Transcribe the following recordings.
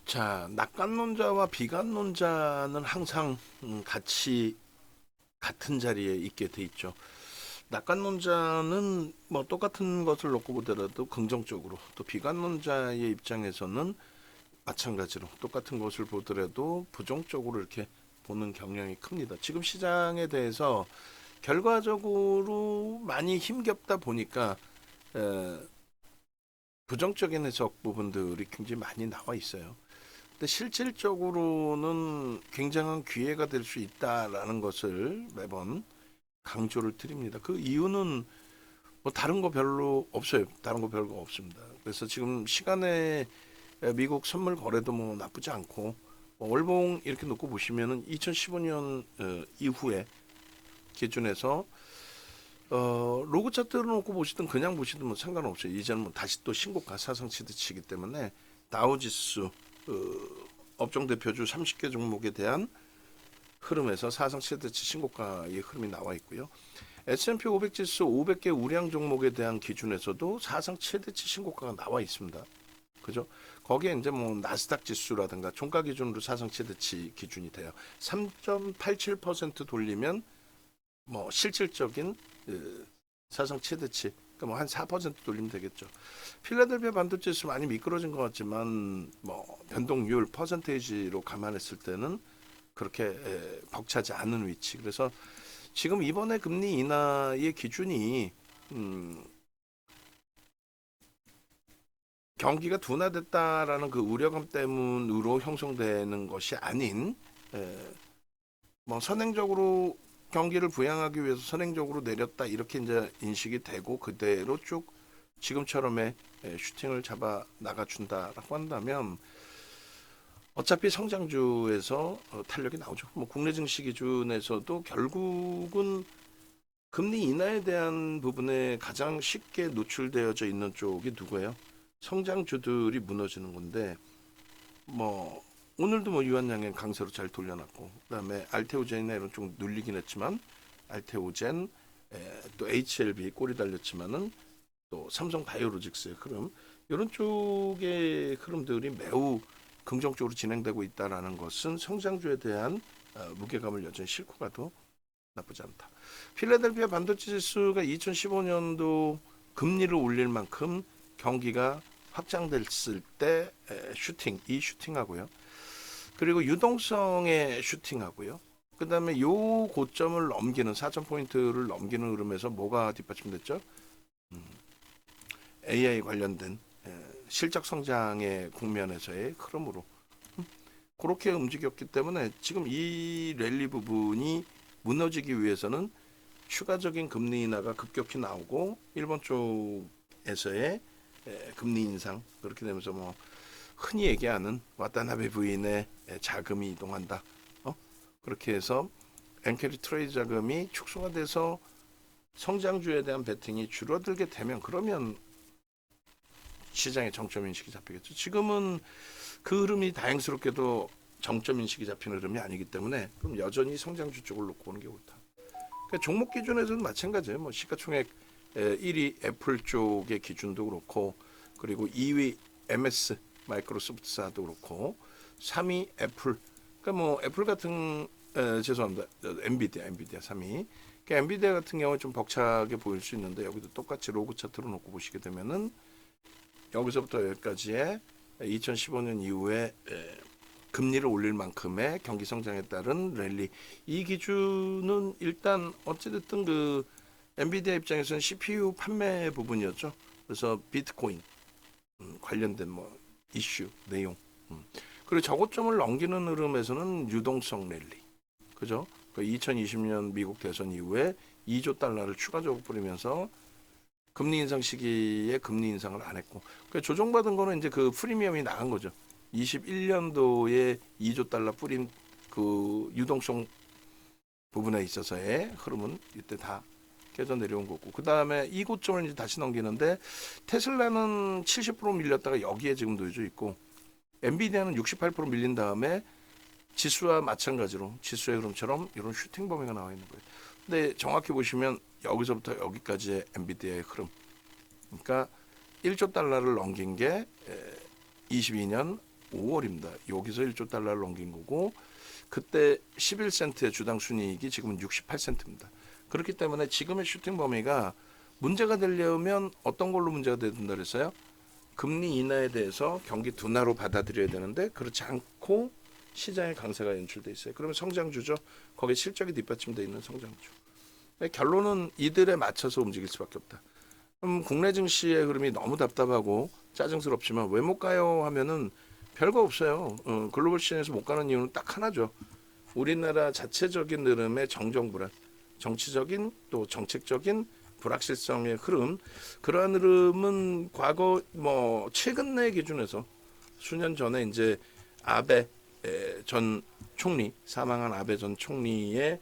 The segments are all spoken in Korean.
자, 낙관론자와 비관론자는 항상 같이 같은 자리에 있게 돼 있죠. 낙관론자는 뭐 똑같은 것을 놓고 보더라도 긍정적으로, 또 비관론자의 입장에서는 마찬가지로 똑같은 것을 보더라도 부정적으로 이렇게 보는 경향이 큽니다. 지금 시장에 대해서 결과적으로 많이 힘겹다 보니까 에, 부정적인 해석 부분들이 굉장히 많이 나와 있어요. 근데 실질적으로는 굉장한 기회가 될 수 있다라는 것을 매번 강조를 드립니다. 그 이유는 뭐 다른 거 별로 없어요. 다른 거 별거 없습니다. 그래서 지금 시간에 미국 선물 거래도 뭐 나쁘지 않고, 뭐 월봉 이렇게 놓고 보시면은 2015년 이후에 기준에서 로그 차트를 놓고 보시든 그냥 보시든 뭐 상관없어요. 이제는 뭐 다시 또 신고가 사상 치듯이기 때문에 다우지수 업종 대표주 30개 종목에 대한 흐름에서 사상 최대치 신고가의 흐름이 나와 있고요. S&P 500 지수 500개 우량 종목에 대한 기준에서도 사상 최대치 신고가가 나와 있습니다. 그죠? 거기에 이제 뭐 나스닥 지수라든가 종가 기준으로 사상 최대치 기준이 돼요. 3.87% 돌리면 뭐 실질적인 사상 최대치, 그러니까 뭐 한 4% 돌리면 되겠죠. 필라델피아 반도체 지수 많이 미끄러진 것 같지만 뭐 변동률 퍼센테이지로 감안했을 때는 그렇게 벅차지 않은 위치. 그래서 지금 이번에 금리 인하의 기준이 경기가 둔화됐다라는 그 우려감 때문으로 형성되는 것이 아닌 뭐 선행적으로 경기를 부양하기 위해서 선행적으로 내렸다 이렇게 이제 인식이 되고 그대로 쭉 지금처럼의 슈팅을 잡아 나가준다라고 한다면 어차피 성장주에서 탄력이 나오죠. 뭐 국내 증시 기준에서도 결국은 금리 인하에 대한 부분에 가장 쉽게 노출되어져 있는 쪽이 누구예요? 성장주들이 무너지는 건데 뭐 오늘도 뭐 유한양행 강세로 잘 돌려놨고 그다음에 알테오젠이나 이런 쪽 눌리긴 했지만 알테오젠 또 HLB 꼬리 달렸지만은 또 삼성 바이오로직스의 흐름 이런 쪽의 흐름들이 매우 긍정적으로 진행되고 있다라는 것은 성장주에 대한 무게감을 여전히 싣고 가도 나쁘지 않다. 필라델피아 반도체 지수가 2015년도 금리를 올릴 만큼 경기가 확장됐을 때 슈팅, 슈팅하고요. 그리고 유동성의 슈팅하고요. 그 다음에 요 고점을 넘기는 4,000포인트를 넘기는 흐름에서 뭐가 뒷받침됐죠? AI 관련된 실적 성장의 국면에서의 흐름으로 그렇게 움직였기 때문에 지금 이 랠리 부분이 무너지기 위해서는 추가적인 금리 인하가 급격히 나오고 일본 쪽에서의 금리 인상 그렇게 되면서 뭐 흔히 얘기하는 와타나베 부인의 자금이 이동한다. 그렇게 해서 엔캐리 트레이드 자금이 축소가 돼서 성장주에 대한 베팅이 줄어들게 되면 그러면 시장의 정점 인식이 잡히겠죠. 지금은 그 흐름이 다행스럽게도 정점 인식이 잡히는 흐름이 아니기 때문에 그럼 여전히 성장주 쪽을 놓고 오는 게 옳다. 그러니까 종목 기준에서는 마찬가지예요. 뭐 시가총액 1위 애플 쪽의 기준도 그렇고 그리고 2위 MS 마이크로소프트사도 그렇고 3위 애플 그러니까 뭐 애플 같은 죄송합니다. 엔비디아 3위. 그러니까 엔비디아 같은 경우는 좀 벅차게 보일 수 있는데 여기도 똑같이 로그 차트로 놓고 보시게 되면은 여기서부터 여기까지의 2015년 이후에 금리를 올릴 만큼의 경기 성장에 따른 랠리 이 기준은 일단 어찌됐든 그 엔비디아 입장에서는 CPU 판매 부분이었죠. 그래서 비트코인 관련된 뭐 이슈 내용 그리고 저고점을 넘기는 흐름에서는 유동성 랠리 그죠? 그 2020년 미국 대선 이후에 2조 달러를 추가적으로 뿌리면서 금리 인상 시기에 금리 인상을 안 했고 그 조정받은 거는 이제 그 프리미엄이 나간 거죠. 21년도에 2조 달러 뿌린 그 유동성 부분에 있어서의 흐름은 이때 다 깨져 내려온 거고 그 다음에 이 고점을 이제 다시 넘기는데 테슬라는 70% 밀렸다가 여기에 지금 놓여져 있고 엔비디아는 68% 밀린 다음에 지수와 마찬가지로 지수의 흐름처럼 이런 슈팅 범위가 나와 있는 거예요. 근데 정확히 보시면 여기서부터 여기까지의 엔비디아의 흐름. 그러니까 1조 달러를 넘긴 게 22년 1월 5월입니다. 여기서 1조 달러를 넘긴 거고 그때 11센트의 주당 순이익이 지금은 68센트입니다. 그렇기 때문에 지금의 슈팅 범위가 문제가 되려면 어떤 걸로 문제가 된다 그랬어요? 금리 인하에 대해서 경기 둔화로 받아들여야 되는데 그렇지 않고 시장의 강세가 연출돼 있어요. 그러면 성장주죠. 거기에 실적이 뒷받침돼 있는 성장주. 결론은 이들에 맞춰서 움직일 수밖에 없다. 국내 증시의 흐름이 너무 답답하고 짜증스럽지만 왜 못 가요 하면은 별거 없어요. 글로벌 시장에서 못 가는 이유는 딱 하나죠. 우리나라 자체적인 흐름의 정정불안, 정치적인 또 정책적인 불확실성의 흐름, 그러한 흐름은 과거 뭐 최근 내 기준에서 수년 전에 이제 아베 전 총리, 사망한 아베 전 총리의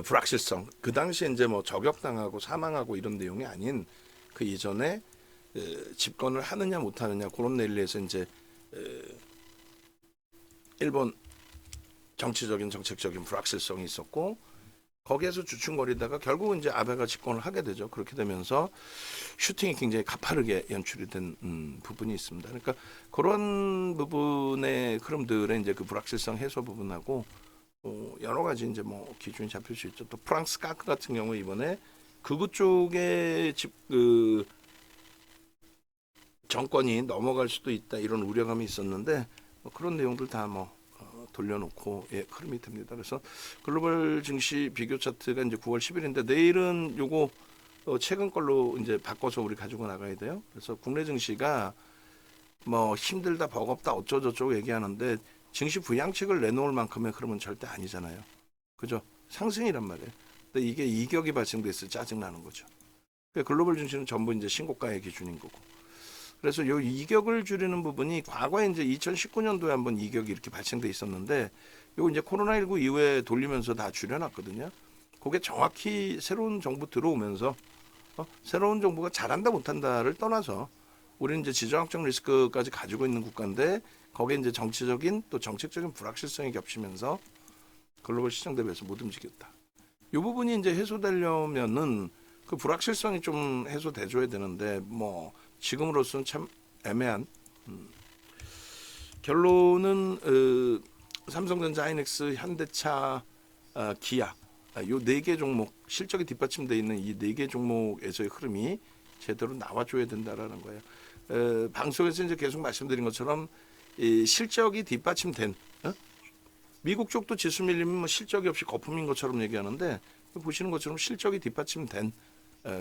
불확실성, 그 당시에 이제 뭐 저격당하고 사망하고 이런 내용이 아닌 그 이전에 집권을 하느냐 못하느냐 그런 랠리에서 이제 일본 정치적인 정책적인 불확실성이 있었고 거기에서 주춤거리다가 결국은 이제 아베가 집권을 하게 되죠. 그렇게 되면서 슈팅이 굉장히 가파르게 연출이 된 부분이 있습니다. 그러니까 그런 부분의 흐름들의 이제 그 불확실성 해소 부분하고 여러 가지 이제 뭐 기준이 잡힐 수 있죠. 또 프랑스 까크 같은 경우 이번에 극우 쪽에 그 정권이 넘어갈 수도 있다 이런 우려감이 있었는데 그런 내용들 다 뭐 돌려놓고 흐름이 됩니다. 그래서 글로벌 증시 비교 차트가 이제 9월 10일인데 내일은 요거 최근 걸로 이제 바꿔서 우리 가지고 나가야 돼요. 그래서 국내 증시가 뭐 힘들다 버겁다 어쩌고저쩌고 얘기하는데 증시 부양책을 내놓을 만큼의 흐름은 절대 아니잖아요. 그죠? 상승이란 말이에요. 근데 이게 이격이 발생돼서 짜증나는 거죠. 그러니까 글로벌 증시는 전부 이제 신고가의 기준인 거고. 그래서 요 이격을 줄이는 부분이 과거에 이제 2019년도에 한번 이격이 이렇게 발생돼 있었는데 요 이제 코로나19 이후에 돌리면서 다 줄여놨거든요. 그게 정확히 새로운 정부 들어오면서 새로운 정부가 잘한다 못한다를 떠나서 우리는 이제 지정학적 리스크까지 가지고 있는 국가인데 거기에 이제 정치적인 또 정책적인 불확실성이 겹치면서 글로벌 시장 대비해서 못 움직였다. 이 부분이 이제 해소되려면은 그 불확실성이 좀 해소돼줘야 되는데 뭐 지금으로서는 참 애매한 결론은 삼성전자, 하이닉스, 현대차, 기아 요 네 개 종목 실적이 뒷받침돼 있는 이 네 개 종목에서의 흐름이 제대로 나와줘야 된다라는 거예요. 방송에서 이제 계속 말씀드린 것처럼 이 실적이 뒷받침된 미국 쪽도 지수 밀리면 뭐 실적이 없이 거품인 것처럼 얘기하는데 보시는 것처럼 실적이 뒷받침된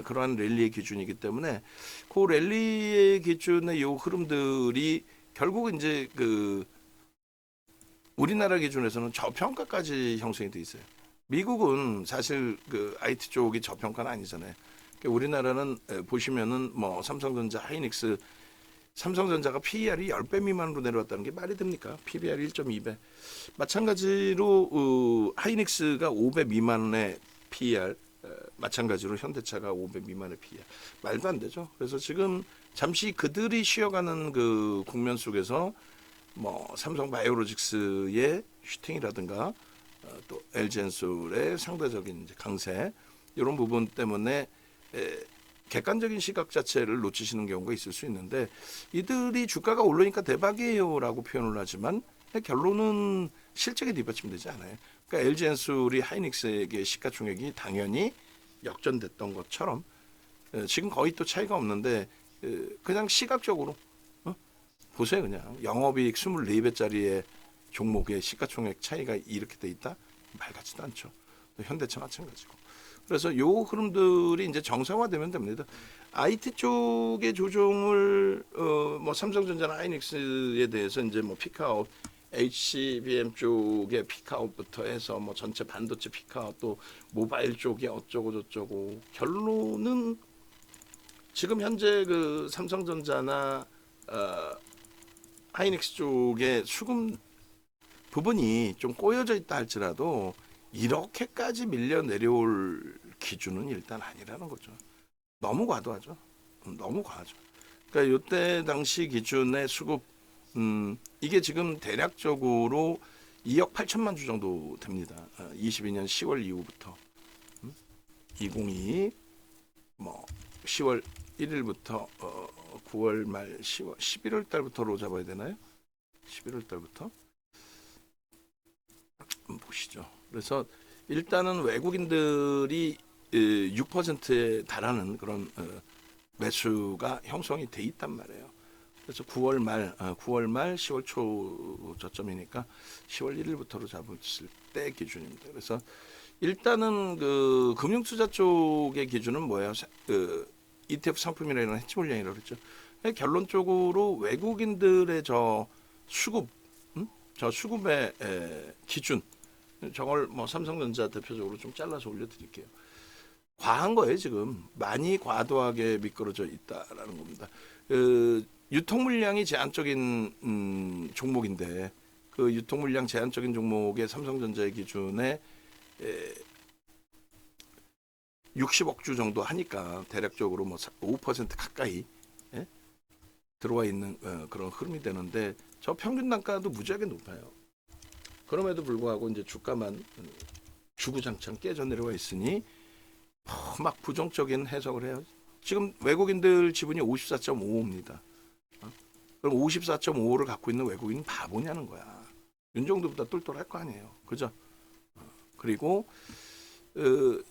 그러한 랠리의 기준이기 때문에 그 랠리의 기준의 요 흐름들이 결국은 이제 그 우리나라 기준에서는 저평가까지 형성이 돼 있어요. 미국은 사실 그 IT 쪽이 저평가는 아니잖아요. 그러니까 우리나라는 보시면은 뭐 삼성전자, 하이닉스, 삼성전자가 PER이 10배 미만으로 내려왔다는 게 말이 됩니까? PBR이 1.2배. 마찬가지로 하이닉스가 5배 미만의 PER, 마찬가지로 현대차가 5배 미만의 PER. 말도 안 되죠. 그래서 지금 잠시 그들이 쉬어가는 그 국면 속에서 뭐 삼성바이오로직스의 슈팅이라든가 또 LG엔솔의 상대적인 이제 강세 이런 부분 때문에 객관적인 시각 자체를 놓치시는 경우가 있을 수 있는데 이들이 주가가 오르니까 대박이에요라고 표현을 하지만 결론은 실적에 뒷받침되지 않아요. 그러니까 LG엔솔이 하이닉스에게 시가총액이 당연히 역전됐던 것처럼 지금 거의 또 차이가 없는데 그냥 시각적으로 보세요. 그냥 영업이익 24배짜리의 종목의 시가총액 차이가 이렇게 돼 있다? 말 같지도 않죠. 현대차 마찬가지고. 그래서 요 흐름들이 이제 정상화되면 됩니다. IT 쪽의 조정을 뭐 삼성전자나 하이닉스에 대해서 이제 뭐 피크아웃, HBM 쪽의 피크아웃부터 해서 뭐 전체 반도체 피크아웃 또 모바일 쪽이 어쩌고 저쩌고 결론은 지금 현재 그 삼성전자나 하이닉스 쪽의 수급 부분이 좀 꼬여져 있다 할지라도 이렇게까지 밀려 내려올 기준은 일단 아니라는 거죠. 너무 과도하죠. 너무 과하죠. 그러니까 이때 당시 기준의 수급 이게 지금 대략적으로 2억 8천만 주 정도 됩니다. 22년 10월 이후부터 2022 뭐 10월 1일부터 9월 말 10월 11월 달부터로 잡아야 되나요? 11월 달부터 보시죠. 그래서 일단은 외국인들이 6%에 달하는 그런 매수가 형성이 돼 있단 말이에요. 그래서 9월 말 10월 초 저점이니까 10월 1일부터로 잡았을 때 기준입니다. 그래서 일단은 그 금융투자 쪽의 기준은 뭐예요? 그 ETF 상품이라는 해치 물량이라고 그랬죠. 결론적으로 외국인들의 저 수급, 저 수급의 기준, 저걸 뭐 삼성전자 대표적으로 좀 잘라서 올려드릴게요. 과한 거예요 지금. 많이 과도하게 미끄러져 있다라는 겁니다. 유통 물량이 제한적인 종목인데 그 유통 물량 제한적인 종목의 삼성전자의 기준에 60억 주 정도 하니까 대략적으로 뭐 5% 가까이 들어와 있는 그런 흐름이 되는데 저 평균 단가도 무지하게 높아요. 그럼에도 불구하고 이제 주가만 주구장창 깨져 내려와 있으니 막 부정적인 해석을 해요. 지금 외국인들 지분이 54.55입니다. 그럼 54.55를 갖고 있는 외국인은 바보냐는 거야. 윤정도보다 똘똘할 거 아니에요. 그죠? 그리고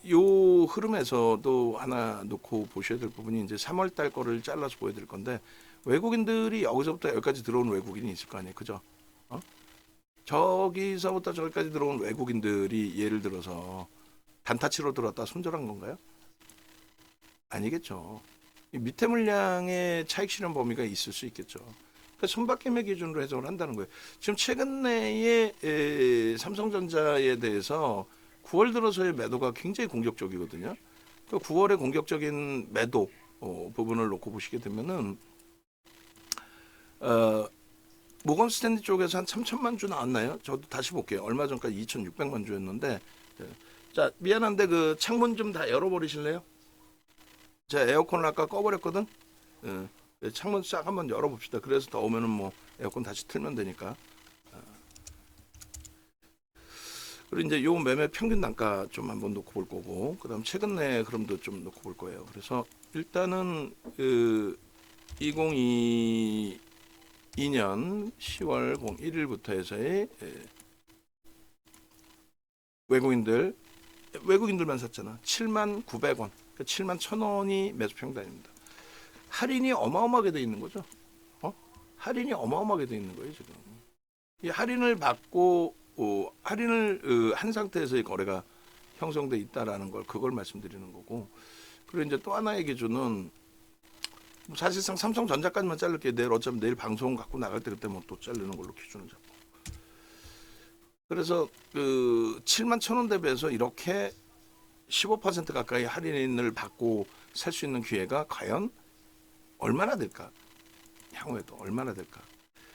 요 흐름에서도 하나 놓고 보셔야 될 부분이 이제 3월 달 거를 잘라서 보여드릴 건데 외국인들이 여기서부터 여기까지 들어온 외국인이 있을 거 아니에요. 그죠? 저기서부터 저기까지 들어온 외국인들이 예를 들어서 단타 치러 들어왔다 손절한 건가요? 아니겠죠. 이 밑에 물량의 차익 실현 범위가 있을 수 있겠죠. 그러니까 손바뀜의 기준으로 해석을 한다는 거예요. 지금 최근 내에 삼성전자에 대해서 9월 들어서의 매도가 굉장히 공격적이거든요. 그 9월의 공격적인 매도 부분을 놓고 보시게 되면은 모건 스탠리 쪽에서 한 3천만 주 나왔나요? 저도 다시 볼게요. 얼마 전까지 2,600만 주였는데 자 미안한데 그 창문 좀 다 열어버리실래요? 제가 에어컨을 아까 꺼버렸거든. 창문 싹 한번 열어봅시다. 그래서 더우면은 뭐 에어컨 다시 틀면 되니까. 그리고 이제 요 매매 평균 단가 좀 한번 놓고 볼 거고, 그다음 최근 내 흐름도 좀 놓고 볼 거예요. 그래서 일단은 2022년 10월 1일부터 해서의 외국인들만 샀잖아. 7만 900원, 그러니까 7만 1,000원이 매수 평단입니다. 할인이 어마어마하게 돼 있는 거죠. 할인이 어마어마하게 돼 있는 거예요 지금. 이 할인을 받고 할인을 한 상태에서의 거래가 형성돼 있다라는 걸 그걸 말씀드리는 거고. 그리고 이제 또 하나의 기준은 사실상 삼성전자까지만 자를게. 내일 어차피 내일 방송 갖고 나갈 때 그때 뭐 또 자르는 걸로 기준을 잡고. 그래서 그 7만 1,000원 대비해서 이렇게 15% 가까이 할인을 받고 살 수 있는 기회가 과연 얼마나 될까? 향후에도 얼마나 될까?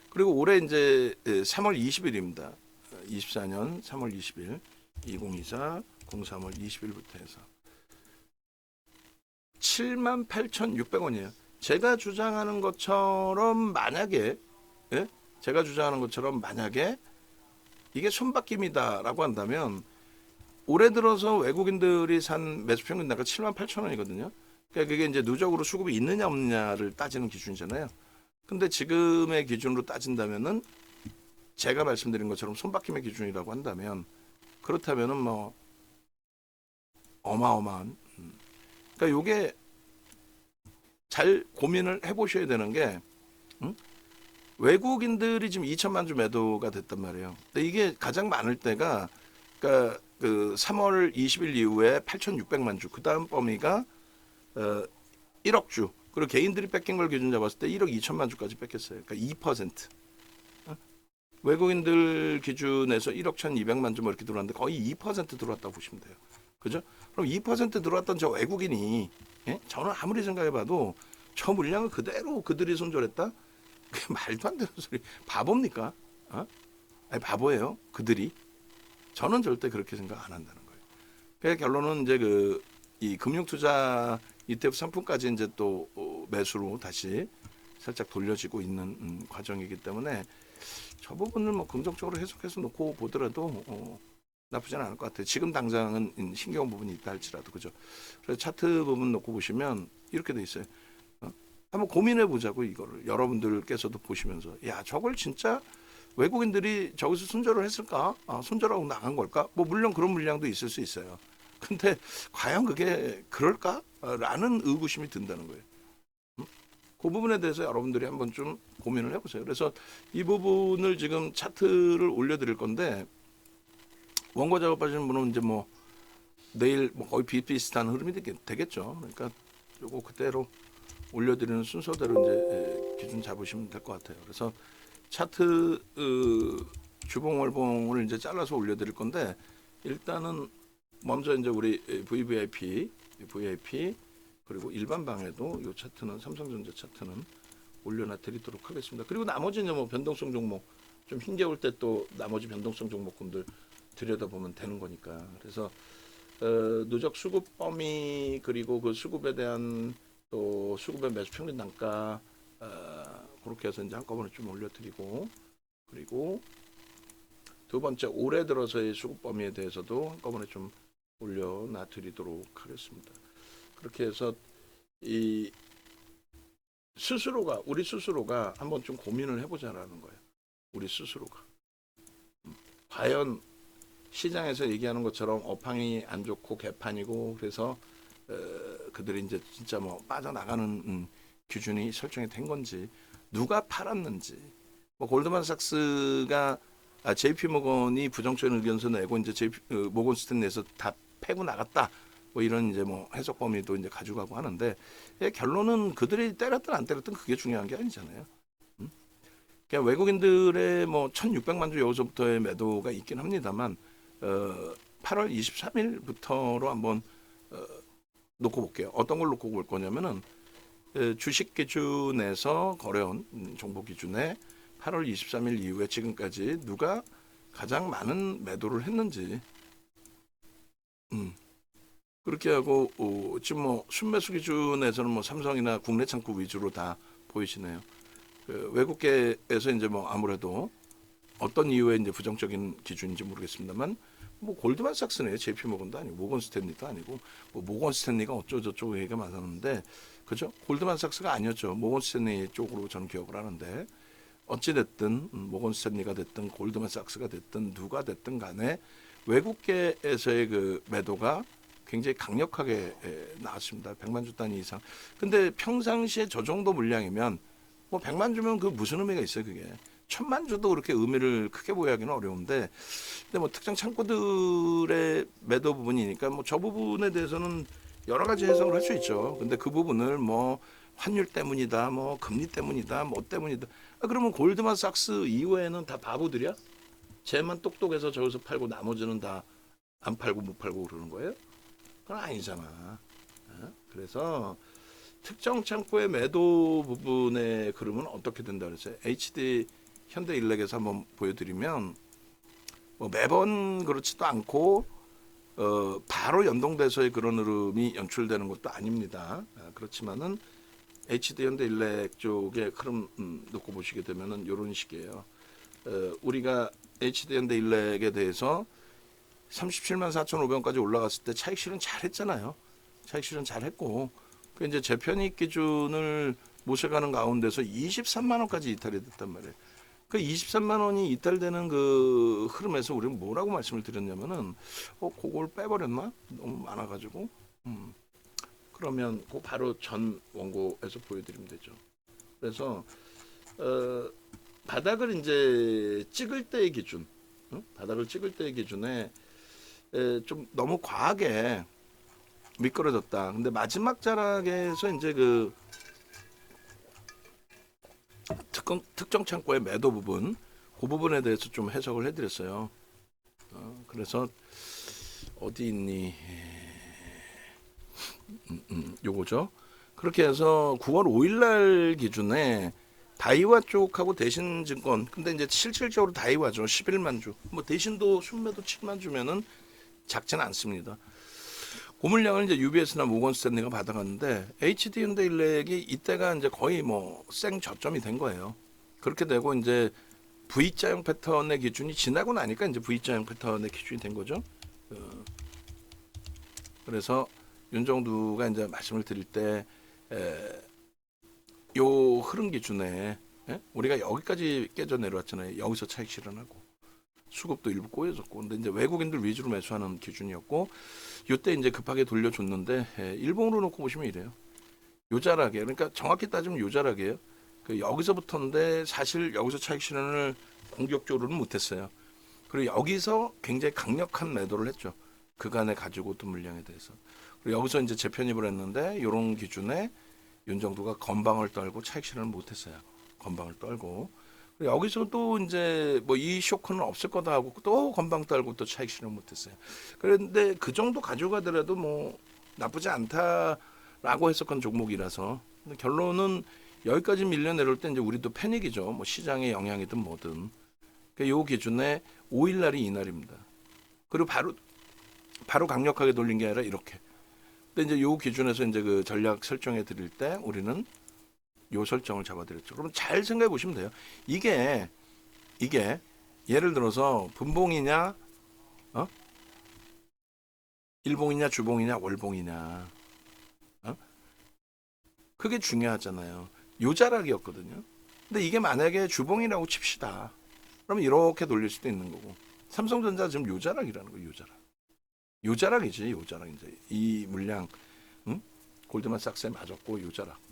그리고 올해 이제 3월 20일입니다. 24년 3월 20일 2024 03월 20일부터 해서 78,600원이에요. 제가 주장하는 것처럼 만약에 이게 손바뀜이다라고 한다면 올해 들어서 외국인들이 산 매수 평균 단가 78,000원이거든요. 그러니까 그게 이제 누적으로 수급이 있느냐 없느냐를 따지는 기준이잖아요. 근데 지금의 기준으로 따진다면은 제가 말씀드린 것처럼 손바뀜의 기준이라고 한다면 그렇다면은 뭐 어마어마한 그러니까 요게 잘 고민을 해보셔야 되는 게 외국인들이 지금 2천만 주 매도가 됐단 말이에요. 근데 이게 가장 많을 때가 그러니까 그 3월 20일 이후에 8,600만 주, 그 다음 범위가 1억 주, 그리고 개인들이 뺏긴 걸 기준 잡았을 때 1억 2천만 주까지 뺏겼어요. 그러니까 2%. 외국인들 기준에서 1억 1,200만 주 뭐 이렇게 들어왔는데 거의 2% 들어왔다고 보시면 돼요. 그죠? 그럼 2% 들어왔던 저 외국인이 저는 아무리 생각해봐도 저 물량을 그대로 그들이 손절했다? 그게 말도 안 되는 소리. 바보입니까? 아니 바보예요. 그들이. 저는 절대 그렇게 생각 안 한다는 거예요. 그 결론은 이제 이 금융투자 ETF 상품까지 이제 또 매수로 다시 살짝 돌려지고 있는 과정이기 때문에 저 부분을 뭐 긍정적으로 해석해서 놓고 보더라도 나쁘지는 않을 것 같아요. 지금 당장은 신경 부분이 있다 할지라도 그죠. 그래서 차트 부분 놓고 보시면 이렇게 돼 있어요. 한번 고민해 보자고 이거를 여러분들께서도 보시면서 야 저걸 진짜 외국인들이 저기서 손절을 했을까? 손절하고 나간 걸까? 뭐 물론 그런 물량도 있을 수 있어요. 근데 과연 그게 그럴까? 라는 의구심이 든다는 거예요. 그 부분에 대해서 여러분들이 한번 좀 고민을 해보세요. 그래서 이 부분을 지금 차트를 올려드릴 건데 원고 작업하시는 분은 이제 뭐 내일 뭐 거의 비슷비슷한 흐름이 되겠죠. 그러니까 요거 그대로 올려드리는 순서대로 이제 기준 잡으시면 될 것 같아요. 그래서 차트 주봉 월봉을 이제 잘라서 올려드릴 건데 일단은 먼저 이제 우리 VVIP 그리고 일반 방에도 이 차트는 삼성전자 차트는 올려놔드리도록 하겠습니다. 그리고 나머지는 뭐 변동성 종목 좀 힘겨울 때 또 나머지 변동성 종목군들 들여다보면 되는 거니까. 그래서 누적 수급 범위 그리고 그 수급에 대한 또 수급의 매수 평균 단가 그렇게 해서 이제 한꺼번에 좀 올려드리고 그리고 두 번째 올해 들어서의 수급 범위에 대해서도 한꺼번에 좀 올려놔드리도록 하겠습니다. 그렇게 해서 이 스스로가 우리 스스로가 한번 좀 고민을 해보자라는 거예요. 우리 스스로가 과연 시장에서 얘기하는 것처럼 업황이 안 좋고 개판이고 그래서 그들이 이제 진짜 뭐 빠져나가는 기준이 설정이 된 건지 누가 팔았는지 뭐 골드만삭스가 JP모건이 부정적인 의견서 내고 이제 모건 스탠리에서 다 패고 나갔다 뭐 이런 이제 뭐 해석 범위도 이제 가져가고 하는데 결론은 그들이 때렸든 안 때렸든 그게 중요한 게 아니잖아요. 그냥 외국인들의 뭐 1,600만 주 여기서부터의 매도가 있긴 합니다만 8월 23일부터로 한번 놓고 볼게요. 어떤 걸 놓고 볼 거냐면은 주식 기준에서 거래원 정보 기준에 8월 23일 이후에 지금까지 누가 가장 많은 매도를 했는지 그렇게 하고 지금 뭐 순매수 기준에서는 뭐 삼성이나 국내 창구 위주로 다 보이시네요. 외국계에서 이제 뭐 아무래도 어떤 이유에 이제 부정적인 기준인지 모르겠습니다만 뭐 골드만삭스네요. JP모건도 아니고 모건 스탠리도 아니고 뭐 모건 스탠리가 어쩌고저쩌고 얘기가 많았는데 그죠? 골드만삭스가 아니었죠. 모건 스탠리 쪽으로 저는 기억을 하는데 어찌 됐든 모건 스탠리가 됐든 골드만삭스가 됐든 누가 됐든 간에 외국계에서의 그 매도가 굉장히 강력하게 나왔습니다. 100만 주 단위 이상. 근데 평상시에 저 정도 물량이면 뭐 100만 주면 그 무슨 의미가 있어요, 그게. 1000만 주도 그렇게 의미를 크게 보여하기는 어려운데, 근데 뭐 특정 창구들의 매도 부분이니까 뭐 저 부분에 대해서는 여러 가지 해석을 할 수 있죠. 근데 그 부분을 뭐 환율 때문이다, 뭐 금리 때문이다, 뭐 때문이다. 그러면 골드만삭스 이후에는 다 바보들이야? 쟤만 똑똑해서 저기서 팔고 나머지는 다 안 팔고 못 팔고 그러는 거예요? 그건 아니잖아. 그래서 특정 창구의 매도 부분의 그림은 어떻게 된다 그랬어요? HD 현대일렉에서 한번 보여드리면 뭐 매번 그렇지도 않고 바로 연동돼서의 그런 흐름이 연출되는 것도 아닙니다. 그렇지만은 HD 현대일렉 쪽의 흐름 놓고 보시게 되면은 이런 식이에요. 우리가 HD 현대일렉에 대해서 37만 4,500원까지 올라갔을 때 차익 실현 잘했잖아요. 차익 실현 잘했고 그 이제 재편익 기준을 모셔가는 가운데서 23만 원까지 이탈이 됐단 말이에요. 그 23만 원이 이탈되는 그 흐름에서 우리는 뭐라고 말씀을 드렸냐면은 그걸 빼버렸나? 너무 많아가지고 그러면 그 바로 전 원고에서 보여드리면 되죠. 그래서 바닥을 이제 찍을 때의 기준, 바닥을 찍을 때의 기준에 좀 너무 과하게 미끄러졌다. 근데 마지막 자락에서 이제 그 특정 창고의 매도 부분, 그 부분에 대해서 좀 해석을 해드렸어요. 그래서 어디 있니? 요거죠. 그렇게 해서 9월 5일날 기준에 다이와 쪽하고 대신증권, 근데 이제 실질적으로 다이와죠. 11만 주. 뭐 대신도 순매도 7만 주면은 작지는 않습니다. 고물량을 이제 UBS나 모건 스탠리가 받아갔는데 HD 현대일렉이 이때가 이제 거의 뭐 생 저점이 된 거예요. 그렇게 되고 이제 V자형 패턴의 기준이 지나고 나니까 이제 V자형 패턴의 기준이 된 거죠. 그래서 윤정두가 이제 말씀을 드릴 때 요 흐름 기준에 예? 우리가 여기까지 깨져 내려왔잖아요. 여기서 차익 실현하고 수급도 일부 꼬여졌고, 근데 이제 외국인들 위주로 매수하는 기준이었고, 요때 이제 급하게 돌려줬는데 일봉으로 놓고 보시면 이래요. 요자락에, 그러니까 정확히 따지면 요자락이에요. 그 여기서부터인데 사실 여기서 차익 실현을 공격적으로는 못했어요. 그리고 여기서 굉장히 강력한 매도를 했죠. 그간에 가지고 온 물량에 대해서. 그리고 여기서 이제 재편입을 했는데 이런 기준에 윤정도가 건방을 떨고 차익 실현을 못했어요. 건방을 떨고. 그리고 여기서 또 이제 뭐 이 쇼크는 없을 거다 하고 또 건방 떨고 또 차익 실현 못했어요. 그런데 그 정도 가져가더라도 뭐 나쁘지 않다라고 했었던 종목이라서. 근데 결론은 여기까지 밀려 내려올 때 이제 우리도 패닉이죠. 뭐 시장의 영향이든 뭐든. 그러니까 요 기준에 5일 날이 이날입니다. 그리고 바로 강력하게 돌린 게 아니라 이렇게. 근데 이제 요 기준에서 이제 그 전략 설정해 드릴 때 우리는 요 설정을 잡아드렸죠. 그러면 잘 생각해 보시면 돼요. 이게 예를 들어서 분봉이냐, 일봉이냐, 주봉이냐, 월봉이냐, 그게 중요하잖아요. 요자락이었거든요. 근데 이게 만약에 주봉이라고 칩시다. 그러면 이렇게 돌릴 수도 있는 거고. 삼성전자 지금 요자락이라는 거예요. 요자락이지, 요자락 이제 이 물량, 응? 골드만삭스에 맞았고 요자락.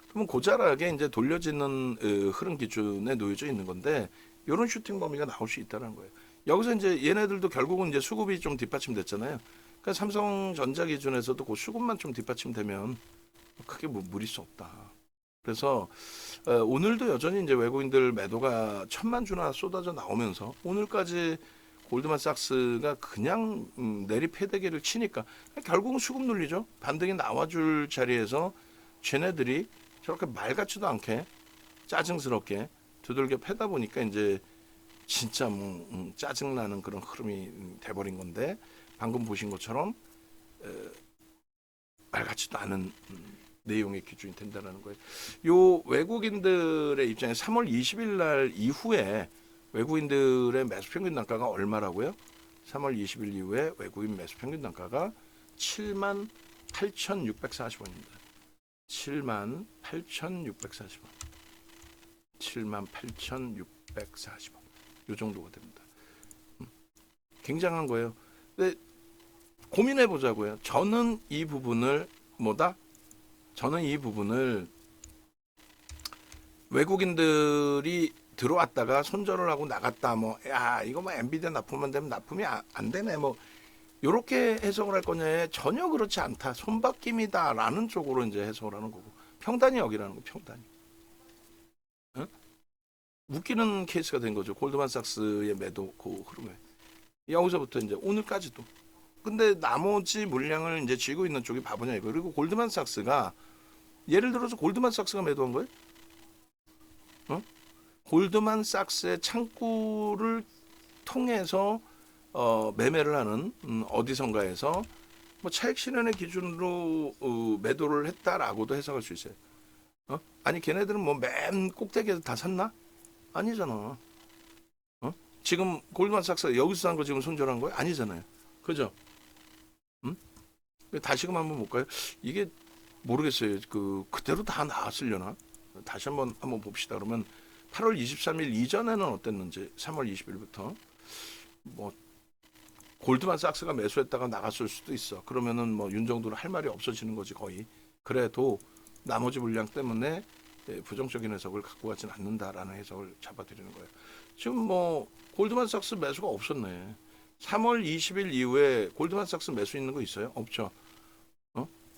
그러면 고자락에 이제 돌려지는 흐름 기준에 놓여져 있는 건데 이런 슈팅 범위가 나올 수 있다는 거예요. 여기서 이제 얘네들도 결국은 이제 수급이 좀 뒷받침됐잖아요. 그러니까 삼성전자 기준에서도 그 수급만 좀 뒷받침되면 크게 뭐 무리수 없다. 그래서 오늘도 여전히 이제 외국인들 매도가 1,000만 주나 쏟아져 나오면서 오늘까지 골드만삭스가 그냥 내리패대기를 치니까 결국은 수급 눌리죠. 반등이 나와줄 자리에서 쟤네들이 저렇게 말 같지도 않게 짜증스럽게 두들겨 패다 보니까 이제 진짜 뭐 짜증나는 그런 흐름이 돼버린 건데 방금 보신 것처럼 말 같지도 않은 내용의 기준이 된다는 거예요. 요 외국인들의 입장에 3월 20일 날 이후에 외국인들의 매수 평균 단가가 얼마라고요? 3월 20일 이후에 외국인 매수 평균 단가가 78,640원입니다. 78,640원. 78,640원. 요 정도가 됩니다. 굉장한 거예요. 근데 고민해 보자고요. 저는 이 부분을 외국인들이 들어왔다가 손절을 하고 나갔다 이거 뭐 엔비디아 납품만 되면 납품이 안 되네 요렇게 해석을 할 거냐에 전혀 그렇지 않다. 손바뀜이다라는 쪽으로 이제 해석을 하는 거고. 평단이 여기라는 거, 평단이. 응? 웃기는 케이스가 된 거죠. 골드만삭스의 매도 그 흐름에. 여기서부터 이제 오늘까지도. 근데 나머지 물량을 이제 쥐고 있는 쪽이 바보냐 이거. 그리고 골드만삭스가 예를 들어서 골드만삭스가 매도한 거예요? 골드만삭스의 창구를 통해서 매매를 하는 어디선가에서 뭐 차익 실현의 기준으로 매도를 했다라고도 해석할 수 있어요. 아니 걔네들은 뭐 맨 꼭대기에서 다 샀나? 아니잖아. 지금 골드만삭스가 여기서 산 거 지금 손절한 거예요? 아니잖아요. 그죠? 다시금 한번 볼까요? 이게 모르겠어요. 그대로 다 나왔으려나? 다시 한번 봅시다. 그러면 8월 23일 이전에는 어땠는지 3월 20일부터 뭐 골드만삭스가 매수했다가 나갔을 수도 있어. 그러면은 뭐 윤정도는 할 말이 없어지는 거지 거의. 그래도 나머지 물량 때문에 부정적인 해석을 갖고 가진 않는다라는 해석을 잡아드리는 거예요. 지금 뭐 골드만삭스 매수가 없었네. 3월 20일 이후에 골드만삭스 매수 있는 거 있어요? 없죠.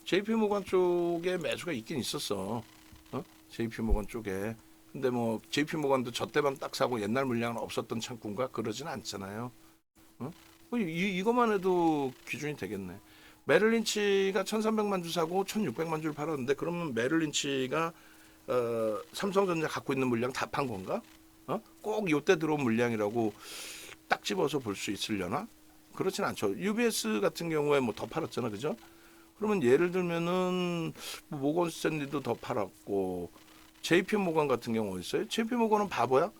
JP모건 쪽에 매수가 있긴 있었어. JP모건 쪽에. 근데 뭐 JP모건도 저 때만 딱 사고 옛날 물량은 없었던 창구인가 그러진 않잖아요. 이것만 해도 기준이 되겠네. 메릴린치가 1,300만 주 사고 1,600만 주를 팔았는데 그러면 메릴린치가 삼성전자 갖고 있는 물량 다 판 건가? 꼭 요때 들어온 물량이라고 딱 집어서 볼 수 있으려나? 그렇진 않죠. UBS 같은 경우에 뭐 더 팔았잖아, 그죠? 그러면 예를 들면은 뭐 모건 스탠리도 더 팔았고 JP 모건 같은 경우 어디 있어요? JP 모건은 바보야?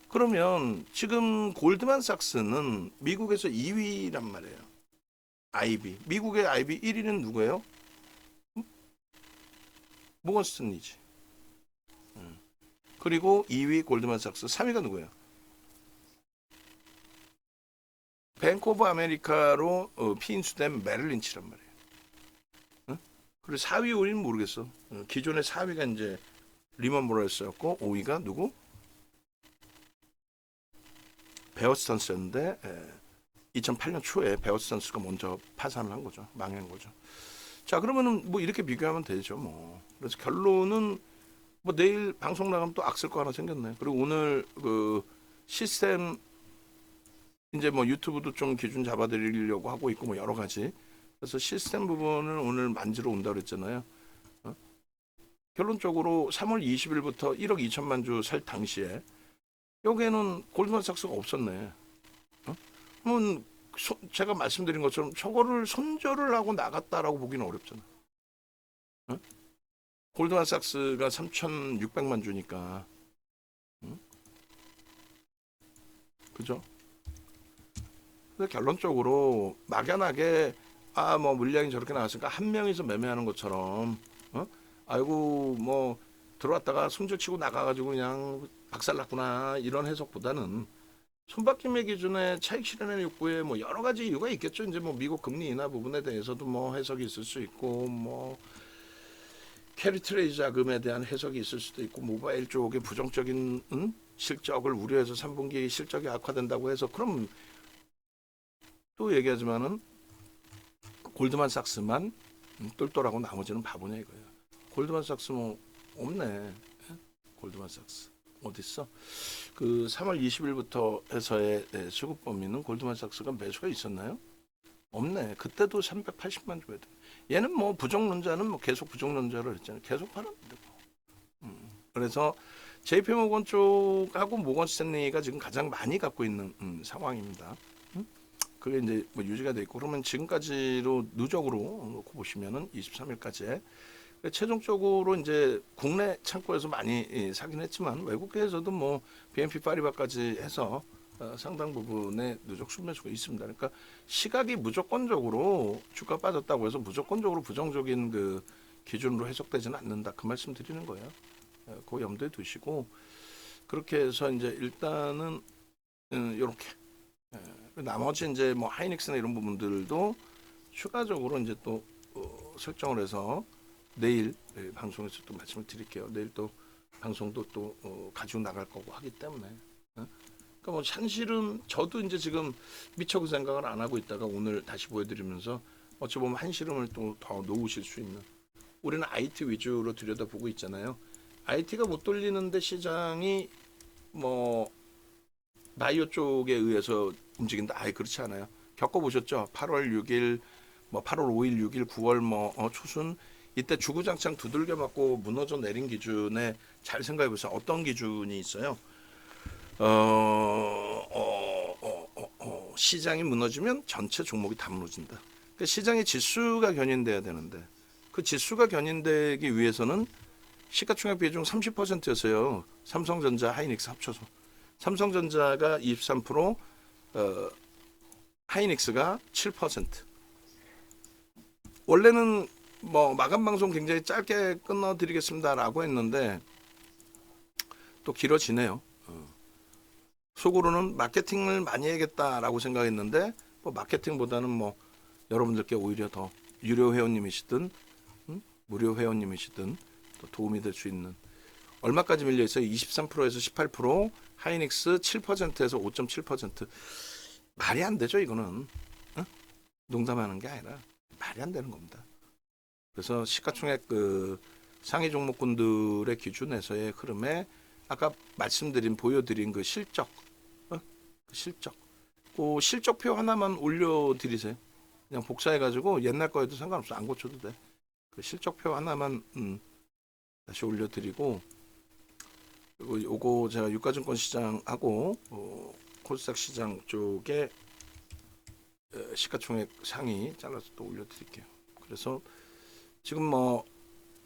그러면 지금 골드만삭스는 미국에서 2위란 말이에요. IB. 미국의 IB 1위는 누구예요? 모건 스탠리지. 그리고 2위 골드만삭스, 3위가 누구예요? 뱅크 오브 아메리카로 피인수된 메릴린치란 말이에요. 응? 그리고 4위, 5위는 모르겠어. 기존의 4위가 이제 리먼 브라더스였고 5위가 누구? 베어스턴스였는데 2008년 초에 베어스턴스가 먼저 파산을 한 거죠. 망한 거죠. 자, 그러면은 뭐 이렇게 비교하면 되죠. 뭐. 그래서 결론은 뭐 내일 방송 나가면 또 악쓸 거 하나 생겼네. 그리고 오늘 그 시스템 이제 뭐 유튜브도 좀 기준 잡아드리려고 하고 있고 뭐 여러 가지. 그래서 시스템 부분을 오늘 만지러 온다 그랬잖아요. 어? 결론적으로 3월 20일부터 1억 2천만 주 살 당시에 여기에는 골드만삭스가 없었네. 어? 그러면 제가 말씀드린 것처럼 저거를 손절을 하고 나갔다라고 보기는 어렵잖아. 어? 골드만삭스가 3,600만 주니까, 응? 그죠? 근데 결론적으로 막연하게 뭐 물량이 저렇게 나왔으니까 한 명이서 매매하는 것처럼, 아이고 뭐 들어왔다가 손절치고 나가가지고 그냥 박살났구나 이런 해석보다는 손바뀜의 기준에 차익 실현의 욕구에 뭐 여러 가지 이유가 있겠죠. 이제 뭐 미국 금리 인하 부분에 대해서도 뭐 해석이 있을 수 있고 뭐 캐리 트레이드 자금에 대한 해석이 있을 수도 있고 모바일 쪽에 부정적인 실적을 우려해서 3분기 실적이 악화된다고 해서 그럼 또 얘기하지만은 골드만삭스만 똘똘하고 나머지는 바보냐 이거예요. 골드만삭스 뭐 없네. 골드만삭스 어딨어? 그 3월 20일부터 해서의 수급 범위는 골드만삭스가 매수가 있었나요? 없네. 그때도 380만 줘야 돼. 얘는 뭐 부정론자는 뭐 계속 부정론자를 했잖아요. 계속 팔았는데 뭐. 그래서 JP모건 쪽하고 모건 스탠리가 지금 가장 많이 갖고 있는 상황입니다. 그게 이제 뭐 유지가 돼 있고 그러면 지금까지로 누적으로 놓고 보시면은 23일까지 최종적으로 이제 국내 창고에서 많이 사긴 했지만 외국계에서도 뭐 BNP 파리바까지 해서 상당 부분의 누적 순매수가 있습니다. 그러니까 시각이 무조건적으로 주가 빠졌다고 해서 무조건적으로 부정적인 그 기준으로 해석되지는 않는다. 그 말씀 드리는 거예요. 그거 염두에 두시고 그렇게 해서 이제 일단은 이렇게 나머지 이제 뭐 하이닉스나 이런 부분들도 추가적으로 이제 또 설정을 해서 내일 방송에서 또 말씀을 드릴게요. 내일 또 방송도 또 가지고 나갈 거고 하기 때문에. 그러니까 뭐 한실은 저도 이제 지금 미처 그 생각을 안 하고 있다가 오늘 다시 보여드리면서 어찌 보면 한실음을 또 더 놓으실 수 있는. 우리는 IT 위주로 들여다보고 있잖아요. IT가 못 돌리는데 시장이 뭐 바이오 쪽에 의해서 움직인다. 아예 그렇지 않아요. 겪어보셨죠? 8월 6일, 뭐 8월 5일, 6일, 9월 뭐 초순 이때 주구장창 두들겨 맞고 무너져 내린 기준에 잘 생각해 보세요. 어떤 기준이 있어요? 시장이 무너지면 전체 종목이 다 무너진다. 그러니까 시장의 지수가 견인돼야 되는데 그 지수가 견인되기 위해서는 시가총액 비중 30%였어요. 삼성전자, 하이닉스 합쳐서. 삼성전자가 23%, 하이닉스가 7%. 원래는 뭐 마감 방송 굉장히 짧게 끊어드리겠습니다라고 했는데 또 길어지네요. 속으로는 마케팅을 많이 해야겠다라고 생각했는데 뭐 마케팅보다는 뭐 여러분들께 오히려 더 유료 회원님이시든 무료 회원님이시든 또 도움이 될 수 있는 얼마까지 밀려 있어요? 23%에서 18%, 하이닉스 7%에서 5.7%. 말이 안 되죠, 이거는. 농담하는 게 아니라 말이 안 되는 겁니다. 그래서 시가총액 그 상위 종목군들의 기준에서의 흐름에 아까 말씀드린 보여드린 그 실적, 그 실적, 그 실적표 하나만 올려드리세요. 그냥 복사해가지고 옛날 거에도 상관없어, 안 고쳐도 돼. 그 실적표 하나만 다시 올려드리고 그리고 요거 제가 유가증권 시장하고 코스닥 시장 쪽에 시가총액 상위 잘라서 또 올려드릴게요. 그래서 지금 뭐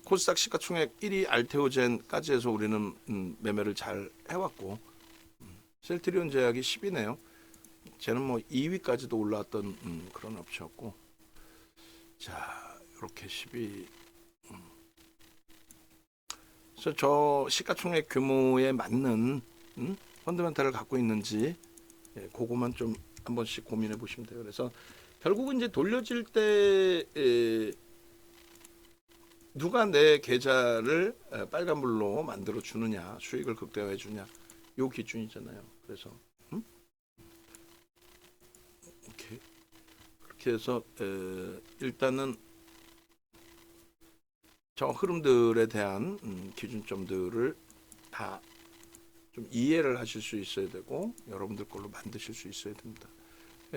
코스닥 시가총액 1위 알테오젠까지 해서 우리는 매매를 잘 해왔고 셀트리온 제약이 10위네요. 쟤는 뭐 2위까지도 올라왔던 그런 업체였고 자 이렇게 10위 그래서 저 시가총액 규모에 맞는 펀더멘탈을 갖고 있는지 그거만 좀 한 번씩 고민해 보시면 돼요. 그래서 결국은 이제 돌려질 때 누가 내 계좌를 빨간불로 만들어 주느냐, 수익을 극대화해 주냐, 요 기준이잖아요. 그래서 이렇게 그렇게 해서 일단은 저 흐름들에 대한 기준점들을 다 좀 이해를 하실 수 있어야 되고 여러분들 걸로 만드실 수 있어야 됩니다.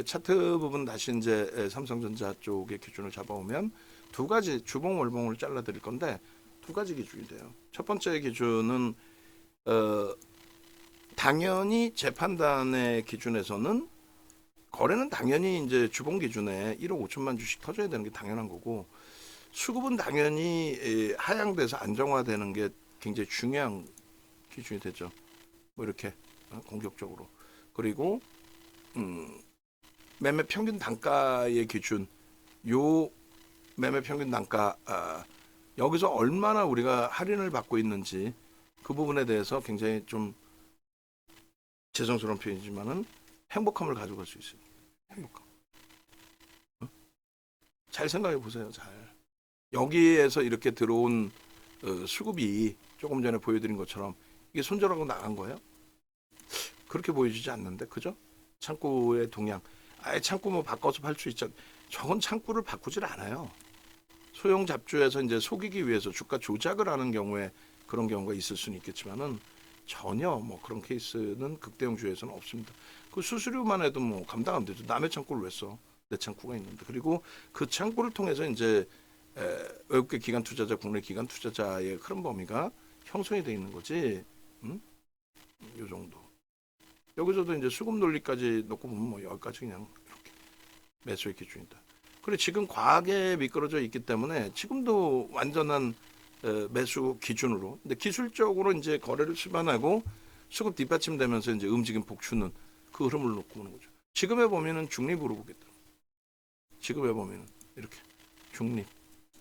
차트 부분 다시 이제 삼성전자 쪽의 기준을 잡아오면 두 가지 주봉 월봉을 잘라 드릴 건데 두 가지 기준이 돼요. 첫 번째 기준은 당연히 재판단의 기준에서는 거래는 당연히 이제 주봉 기준에 1억 5천만 주씩 터져야 되는 게 당연한 거고, 수급은 당연히 하향돼서 안정화되는 게 굉장히 중요한 기준이 되죠. 뭐 이렇게 공격적으로. 그리고 매매 평균 단가의 기준, 요 매매 평균 단가 여기서 얼마나 우리가 할인을 받고 있는지 그 부분에 대해서 굉장히 좀 죄송스러운 표현이지만은 행복함을 가져갈 수 있어요. 행복함. 잘 생각해 보세요. 잘. 여기에서 이렇게 들어온 수급이 조금 전에 보여드린 것처럼 이게 손절하고 나간 거예요? 그렇게 보여지지 않는데, 그죠? 창구의 동향. 아예 창구 뭐 바꿔서 팔 수 있죠. 저건 창구를 바꾸질 않아요. 소형 잡주에서 이제 속이기 위해서 주가 조작을 하는 경우에 그런 경우가 있을 수는 있겠지만은 전혀 뭐 그런 케이스는 극대형주에서는 없습니다. 그 수수료만 해도 뭐 감당 안 되죠. 남의 창구를 왜 써? 내 창구가 있는데. 그리고 그 창구를 통해서 이제 외국계 기관 투자자, 국내 기관 투자자의 흐름 범위가 형성이 돼 있는 거지. 요 정도. 여기서도 이제 수급 논리까지 놓고 보면 뭐 여기까지 그냥 이렇게 매수의 기준이다. 그리고 지금 과하게 미끄러져 있기 때문에 지금도 완전한 매수 기준으로. 근데 기술적으로 이제 거래를 수반하고 수급 뒷받침되면서 이제 움직임 복추는 그 흐름을 놓고 오는 거죠. 지금의 범위는 중립으로 보겠다. 지금의 범위는 이렇게 중립,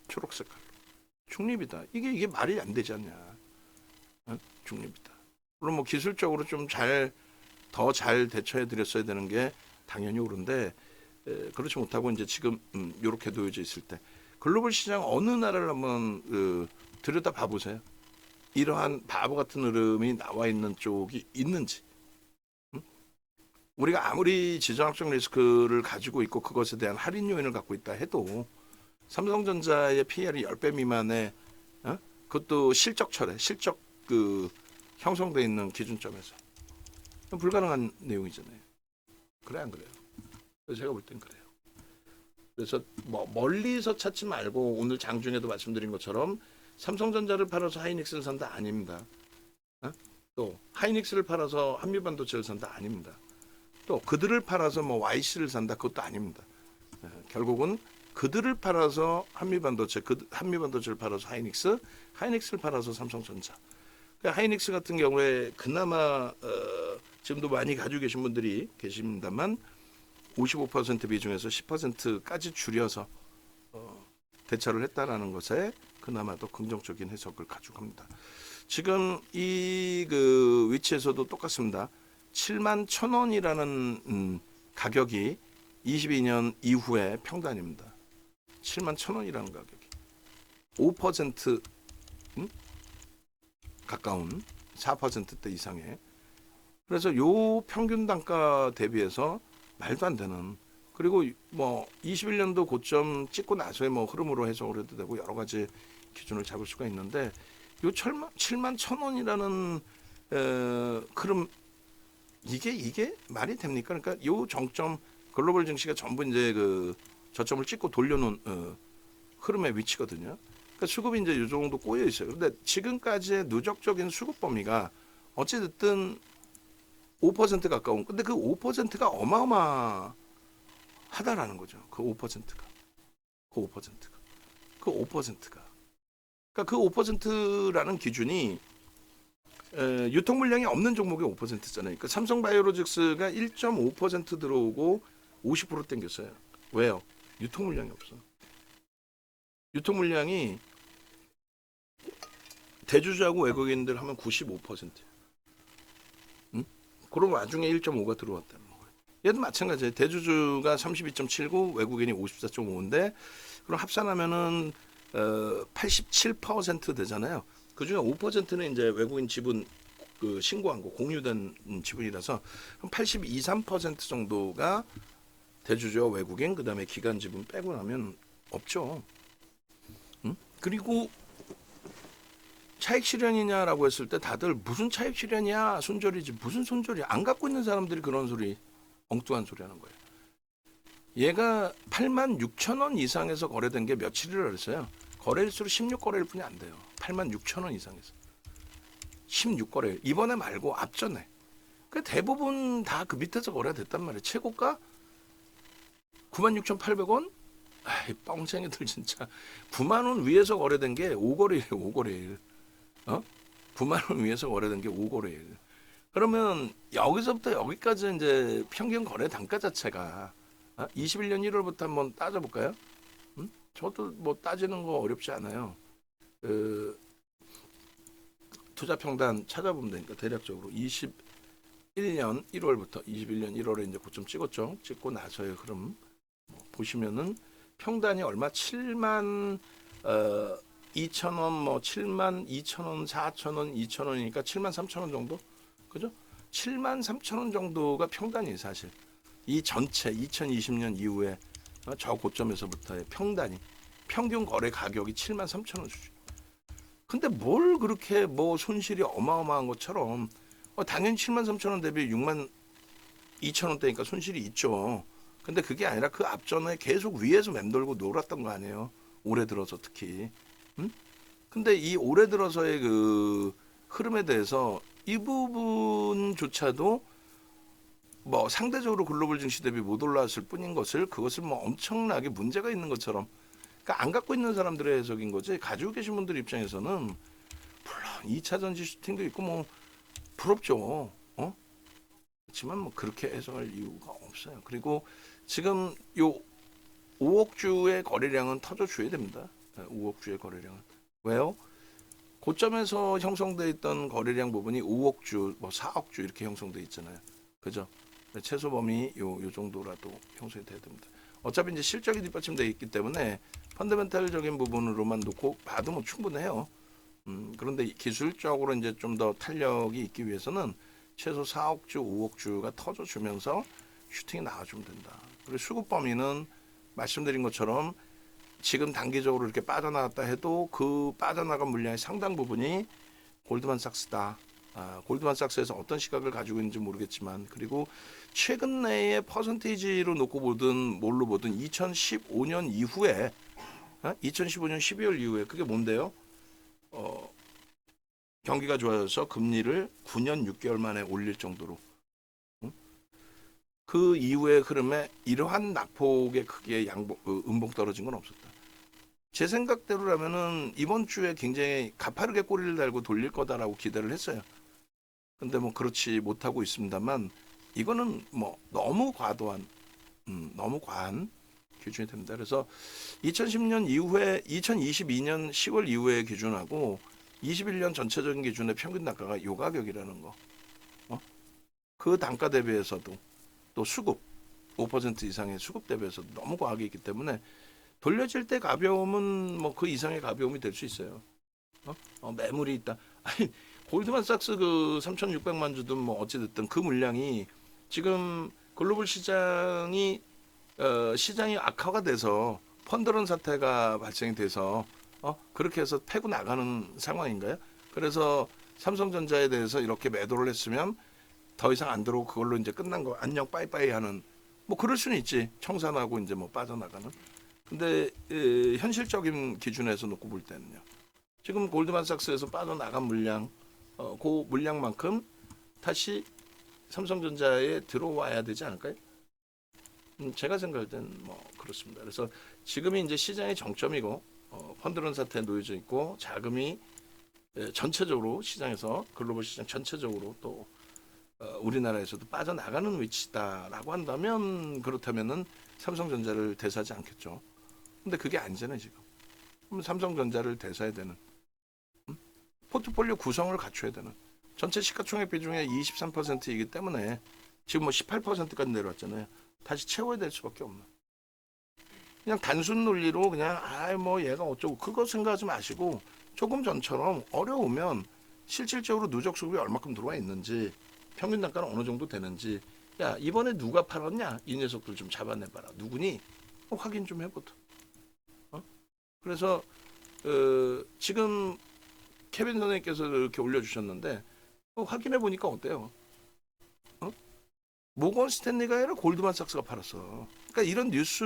초록 색깔로 중립이다. 이게 말이 안 되지 않냐? 중립이다. 물론 뭐 기술적으로 좀 더 잘 대처해 드렸어야 되는 게 당연히 옳은데 그렇지 못하고 이제 지금 이렇게 놓여져 있을 때 글로벌 시장 어느 나라를 한번 들여다 봐보세요. 이러한 바보 같은 흐름이 나와 있는 쪽이 있는지. 우리가 아무리 지정학적 리스크를 가지고 있고 그것에 대한 할인 요인을 갖고 있다 해도 삼성전자의 PER이 10배 미만의 그것도 실적철에 실적 형성돼 있는 기준점에서 불가능한 내용이잖아요. 그래 안 그래요? 그래서 제가 볼 땐 그래요. 그래서 뭐 멀리서 찾지 말고 오늘 장중에도 말씀드린 것처럼 삼성전자를 팔아서 하이닉스를 산다 아닙니다. 또 하이닉스를 팔아서 한미반도체를 산다 아닙니다. 또 그들을 팔아서 뭐 YC를 산다 그것도 아닙니다. 결국은 그들을 팔아서 한미반도체, 한미반도체를 팔아서 하이닉스, 하이닉스를 팔아서 삼성전자. 그러니까 하이닉스 같은 경우에 그나마 지금도 많이 가지고 계신 분들이 계십니다만 55% 비중에서 10%까지 줄여서 대처를 했다라는 것에 그나마 더 긍정적인 해석을 가져갑니다. 지금 이 위치에서도 똑같습니다. 71,000원이라는 가격이 22년 이후의 평단입니다. 71,000원이라는 가격이 5% 가까운 4%대 이상의, 그래서 요 평균 단가 대비해서 말도 안 되는, 그리고 뭐 21년도 고점 찍고 나서의 뭐 흐름으로 해석을 해도 되고 여러 가지 기준을 잡을 수가 있는데 요 71,000원이라는 흐름 이게 말이 됩니까? 그러니까 요 정점 글로벌 증시가 전부 이제 저점을 찍고 돌려놓은 흐름의 위치거든요. 그러니까 수급이 이제 요 정도 꼬여 있어요. 근데 지금까지의 누적적인 수급 범위가 어찌됐든 5% 가까운. 근데 그 5%가 어마어마하다라는 거죠. 그 5%가. 그러니까 그 5%라는 기준이 유통 물량이 없는 종목의 5%잖아요. 그러니까 삼성바이오로직스가 1.5% 들어오고 50% 땡겼어요. 왜요? 유통 물량이 없어. 유통 물량이 대주주하고 외국인들 하면 95%. 응? 그런 와중에 1.5가 들어왔다는 거예요. 얘도 마찬가지예요. 대주주가 32.79, 외국인이 54.5인데 그럼 합산하면은 87% 되잖아요. 그 중에 5%는 이제 외국인 지분 그 신고한 거 공유된 지분이라서 82, 3% 정도가 대주주와 외국인 그다음에 기관 지분 빼고 나면 없죠. 응? 그리고 차익 실현이냐라고 했을 때 다들 무슨 차익 실현이야 손절이지 무슨 손절이야 안 갖고 있는 사람들이 그런 소리 엉뚱한 소리 하는 거예요. 얘가 8만 6천 원 이상에서 거래된 게 며칠이라 그랬어요. 거래일수로 16거래일 뿐이 안 돼요. 8만 6천 원 이상에서 16거래일 이번에 말고 앞전에 그 대부분 다 그 밑에서 거래가 됐단 말이에요. 최고가 96,800원? 아이 뻥쟁이들 진짜 9만 원 위에서 거래된 게 5거래일 5거래일 9만 원 위에서 거래된 게 5거래일 그러면 여기서부터 여기까지 이제 평균 거래 단가 자체가 21년 1월부터 한번 따져볼까요? 저도 뭐 따지는 거 어렵지 않아요. 투자 평단 찾아보면 되니까 대략적으로 21년 1월부터 21년 1월에 이제 고점 찍었죠. 찍고 나서의 흐름 보시면은 평단이 얼마 7만 2천 원, 뭐 7만 2천 원, 4천 원, 2천 원이니까 7만 3천 원 정도, 그죠? 7만 3천 원 정도가 평단이 사실 이 전체 2020년 이후에 저 고점에서부터의 평단이 평균 거래 가격이 7만 3천 원 수준. 근데 뭘 그렇게 뭐 손실이 어마어마한 것처럼 당연히 7만 3천 원 대비 6만 2천 원대니까 손실이 있죠. 근데 그게 아니라 그 앞전에 계속 위에서 맴돌고 놀았던 거 아니에요. 올해 들어서 특히. 근데 이 올해 들어서의 그 흐름에 대해서 이 부분조차도 뭐 상대적으로 글로벌 증시 대비 못 올라왔을 뿐인 것을 그것을 뭐 엄청나게 문제가 있는 것처럼 그러니까 안 갖고 있는 사람들의 해석인 거지 가지고 계신 분들 입장에서는 물론 2차 전지 슈팅도 있고 뭐 부럽죠. 그렇지만 뭐 그렇게 해석할 이유가 없어요. 그리고 지금 요 5억 주의 거래량은 터져줘야 됩니다. 5억 주의 거래량은. 왜요? 고점에서 형성돼 있던 거래량 부분이 5억 주, 뭐 4억 주 이렇게 형성돼 있잖아요. 그죠? 최소 범위 요 정도라도 형성이 돼야 됩니다. 어차피 이제 실적이 뒷받침되어 있기 때문에 펀더멘탈적인 부분으로만 놓고 봐도 뭐 충분해요. 그런데 기술적으로 이제 좀 더 탄력이 있기 위해서는 최소 4억 주, 5억 주가 터져주면서 슈팅이 나와주면 된다. 그리고 수급 범위는 말씀드린 것처럼 지금 단기적으로 이렇게 빠져나갔다 해도 그 빠져나간 물량의 상당 부분이 골드만삭스다. 골드만삭스에서 어떤 시각을 가지고 있는지 모르겠지만 그리고 최근 내에 퍼센테이지로 놓고 보든 뭘로 보든 2015년 이후에 2015년 12월 이후에 그게 뭔데요? 경기가 좋아져서 금리를 9년 6개월 만에 올릴 정도로 그 이후의 흐름에 이러한 낙폭의 크게 음봉 떨어진 건 없었다. 제 생각대로라면은 이번 주에 굉장히 가파르게 꼬리를 달고 돌릴 거다라고 기대를 했어요. 근데 뭐 그렇지 못하고 있습니다만 이거는 뭐 너무 과도한 너무 과한 기준이 됩니다. 그래서 2010년 이후에 2022년 10월 이후의 기준하고 21년 전체적인 기준의 평균 단가가 요 가격이라는 거. 그 단가 대비해서도 또 수급 5% 이상의 수급 대비해서도 너무 과하게 있기 때문에 돌려질 때 가벼움은 뭐 그 이상의 가벼움이 될 수 있어요. 매물이 있다. 아니 골드만삭스 그 3,600만 주든 뭐 어찌됐든 그 물량이 지금 글로벌 시장이 시장이 악화가 돼서 펀드런 사태가 발생이 돼서 그렇게 해서 패고 나가는 상황인가요? 그래서 삼성전자에 대해서 이렇게 매도를 했으면 더 이상 안 들어오고 그걸로 이제 끝난 거 안녕 빠이빠이 하는 뭐 그럴 수는 있지 청산하고 이제 뭐 빠져나가는 근데 현실적인 기준에서 놓고 볼 때는요 지금 골드만삭스에서 빠져나간 물량 그 물량만큼 다시 삼성전자에 들어와야 되지 않을까요? 제가 생각할 때는 뭐 그렇습니다. 그래서 지금이 이제 시장의 정점이고 펀드런 사태에 놓여져 있고 자금이 전체적으로 시장에서 글로벌 시장 전체적으로 또 우리나라에서도 빠져나가는 위치다라고 한다면 그렇다면은 삼성전자를 대사하지 않겠죠. 근데 그게 아니잖아요 지금. 그럼 삼성전자를 대사해야 되는 포트폴리오 구성을 갖춰야 되는 전체 시가총액 비중의 23%이기 때문에 지금 뭐 18%까지 내려왔잖아요. 다시 채워야 될 수밖에 없는. 그냥 단순 논리로 그냥 뭐 얘가 어쩌고 그거 생각하지 마시고 조금 전처럼 어려우면 실질적으로 누적 수급이 얼마큼 들어와 있는지 평균 단가는 어느 정도 되는지 야 이번에 누가 팔았냐 이 녀석들 좀 잡아내봐라 누구니 확인 좀 해보자. 그래서 지금 케빈 선생님께서 이렇게 올려주셨는데 확인해 보니까 어때요? 모건 스탠리가 아니라 골드만삭스가 팔았어. 그러니까 이런 뉴스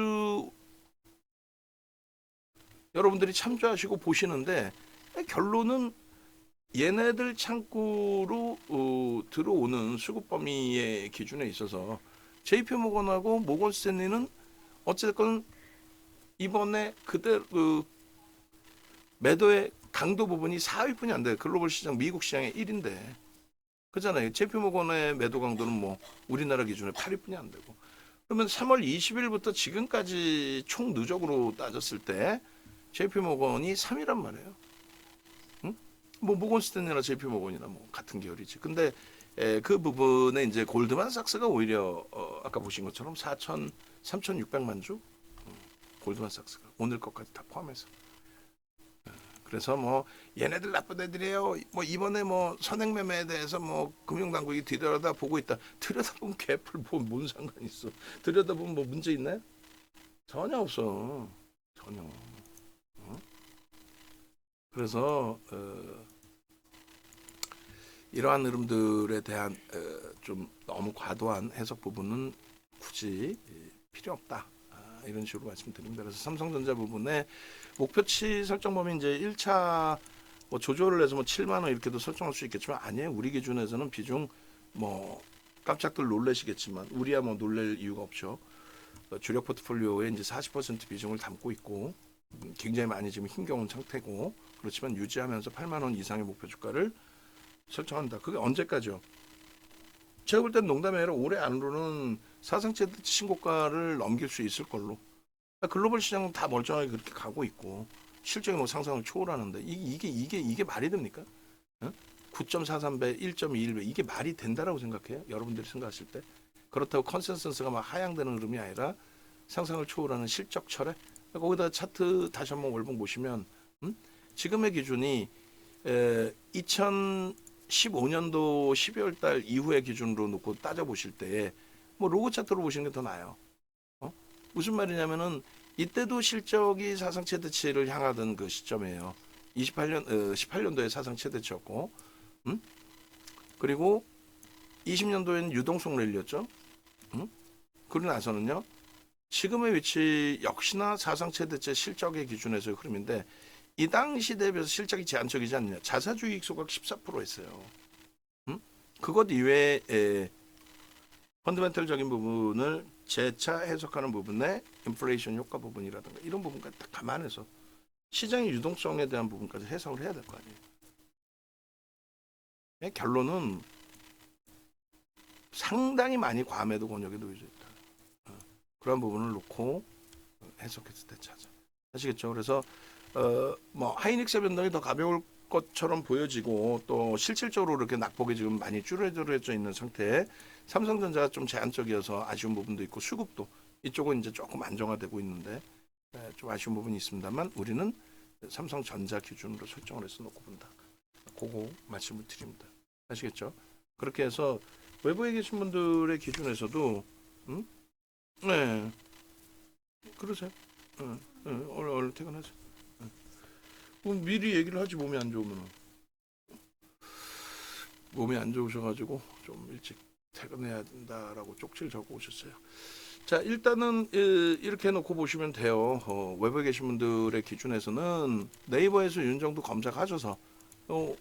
여러분들이 참조하시고 보시는데 결론은 얘네들 창구로 들어오는 수급 범위의 기준에 있어서 JP모건하고 모건 스탠리는 어쨌든 이번에 그대로 매도의 강도 부분이 4위뿐이 안 돼. 글로벌 시장 미국 시장의 1인데 그잖아요. JP모건의 매도 강도는 뭐 우리나라 기준에 8위뿐이 안 되고 그러면 3월 20일부터 지금까지 총 누적으로 따졌을 때 JP모건이 3위란 말이에요. 응? 뭐 모건 스탠리나 JP모건이나 뭐 같은 계열이지. 근데 그 부분에 이제 골드만삭스가 오히려 아까 보신 것처럼 3,600만 주 골드만삭스가 오늘 것까지 다 포함해서. 그래서 뭐 얘네들 나쁜 애들이에요. 뭐 이번에 뭐 선행 매매에 대해서 뭐 금융당국이 뒤돌아다 보고 있다. 들여다보면 개뿔 뭔 상관 있어. 들여다보면 뭐 문제 있나요? 전혀 없어. 전혀. 그래서 이러한 흐름들에 대한 좀 너무 과도한 해석 부분은 굳이 필요 없다. 이런 식으로 말씀드립니다. 그래서 삼성전자 부분에 목표치 설정 범위 이제 1차 뭐 조절을 해서 뭐 7만 원 이렇게도 설정할 수 있겠지만 아니에요. 우리 기준에서는 비중 뭐 깜짝들 놀라시겠지만 우리야 뭐 놀랄 이유가 없죠. 주력 포트폴리오에 이제 40% 비중을 담고 있고 굉장히 많이 지금 힘겨운 상태고 그렇지만 유지하면서 8만 원 이상의 목표 주가를 설정한다. 그게 언제까지요? 제가 볼 땐 농담이 아니라 올해 안으로는 사상 최대 신고가를 넘길 수 있을 걸로. 글로벌 시장은 다 멀쩡하게 그렇게 가고 있고 실적이 뭐 상상을 초월하는데 이게 말이 됩니까? 9.43배, 1.21배 이게 말이 된다라고 생각해요? 여러분들이 생각하실 때 그렇다고 컨센서스가 막 하향되는 흐름이 아니라 상상을 초월하는 실적 철회. 거기다 차트 다시 한번 월봉 보시면 지금의 기준이 2015년도 12월 달 이후의 기준으로 놓고 따져보실 때 뭐 로그 차트로 보시는 게 더 나아요. 무슨 말이냐면은 이때도 실적이 사상 최대치를 향하던 그 시점이에요. 18년도에 사상 최대치였고 그리고 20년도에는 유동성 랠리였죠. 그러고 나서는요. 지금의 위치 역시나 사상 최대치 실적의 기준에서의 흐름인데 이 당시 대비해서 실적이 제한적이지 않느냐. 자사주익 소각 14% 했어요. 그것 이외에 펀더멘털적인 부분을 재차 해석하는 부분에 인플레이션 효과 부분이라든가 이런 부분까지 다 감안해서 시장의 유동성에 대한 부분까지 해석을 해야 될 거 아니에요. 결론은 상당히 많이 과매도 권역에 놓여져 있다. 그런 부분을 놓고 해석했을 때 찾아. 아시겠죠? 그래서 뭐 하이닉스 변동이 더 가벼울 것처럼 보여지고 또 실질적으로 이렇게 낙폭이 지금 많이 줄어들어져 있는 상태에 삼성전자가 좀 제한적이어서 아쉬운 부분도 있고 수급도 이쪽은 이제 조금 안정화되고 있는데 좀 아쉬운 부분이 있습니다만 우리는 삼성전자 기준으로 설정을 해서 놓고 본다. 그거 말씀을 드립니다. 아시겠죠? 그렇게 해서 외부에 계신 분들의 기준에서도 네 그러세요. 얼른 퇴근하세요. 미리 얘기를 하지 몸이 안 좋으면 몸이 안 좋으셔가지고 좀 일찍 퇴근해야 된다라고 쪽지를 적어 오셨어요. 자 일단은 이렇게 해놓고 보시면 돼요. 외부에 계신 분들의 기준에서는 네이버에서 윤정도 검색하셔서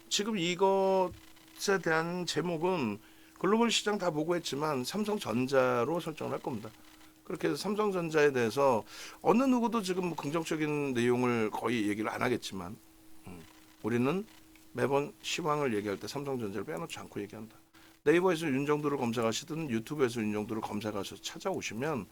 지금 이것에 대한 제목은 글로벌 시장 다 보고 했지만 삼성전자로 설정을 할 겁니다. 그렇게 해서 삼성전자에 대해서 어느 누구도 지금 뭐 긍정적인 내용을 거의 얘기를 안 하겠지만 우리는 매번 시황을 얘기할 때 삼성전자를 빼놓지 않고 얘기한다. 네이버에서 윤정도를 검색하시든 유튜브에서 윤정도를 검색하셔서 찾아오시면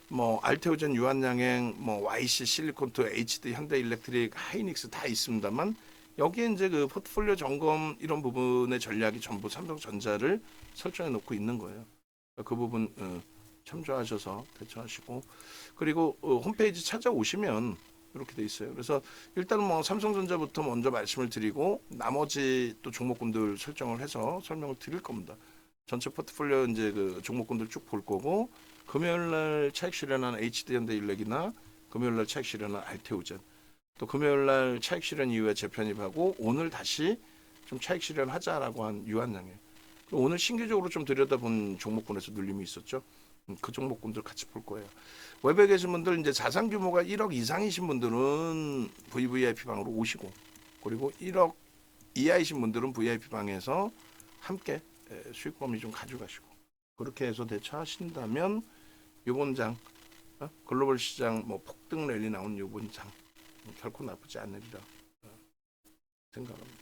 뭐 알테오젠, 유한양행, 뭐 YC, 실리콘트, HD, 현대일렉트릭, 하이닉스 다 있습니다만 여기에 이제 그 포트폴리오 점검 이런 부분의 전략이 전부 삼성전자를 설정해 놓고 있는 거예요. 그 부분 참조하셔서 대처하시고, 그리고 홈페이지 찾아오시면 이렇게 돼 있어요. 그래서 일단은 뭐 삼성전자부터 먼저 말씀을 드리고 나머지 또 종목군들 설정을 해서 설명을 드릴 겁니다. 전체 포트폴리오 이제 그 종목군들 쭉 볼 거고, 금요일 날 차익 실현한 HD현대인력이나 금요일 날 차익 실현한 알테오젠, 또 금요일 날 차익 실현 이후에 재편입하고 오늘 다시 좀 차익 실현하자라고 한 유한양에, 오늘 신규적으로 좀 들여다본 종목군에서 눌림이 있었죠. 그 종목군들 같이 볼 거예요. 웹에 계신 분들 이제 자산 규모가 1억 이상이신 분들은 VVIP 방으로 오시고, 그리고 1억 이하이신 분들은 VIP 방에서 함께 수익 범위 좀 가져가시고, 그렇게 해서 대처하신다면 요번 장 글로벌 시장 뭐 폭등 랠리 나온 요번 장 결코 나쁘지 않으리라 생각합니다.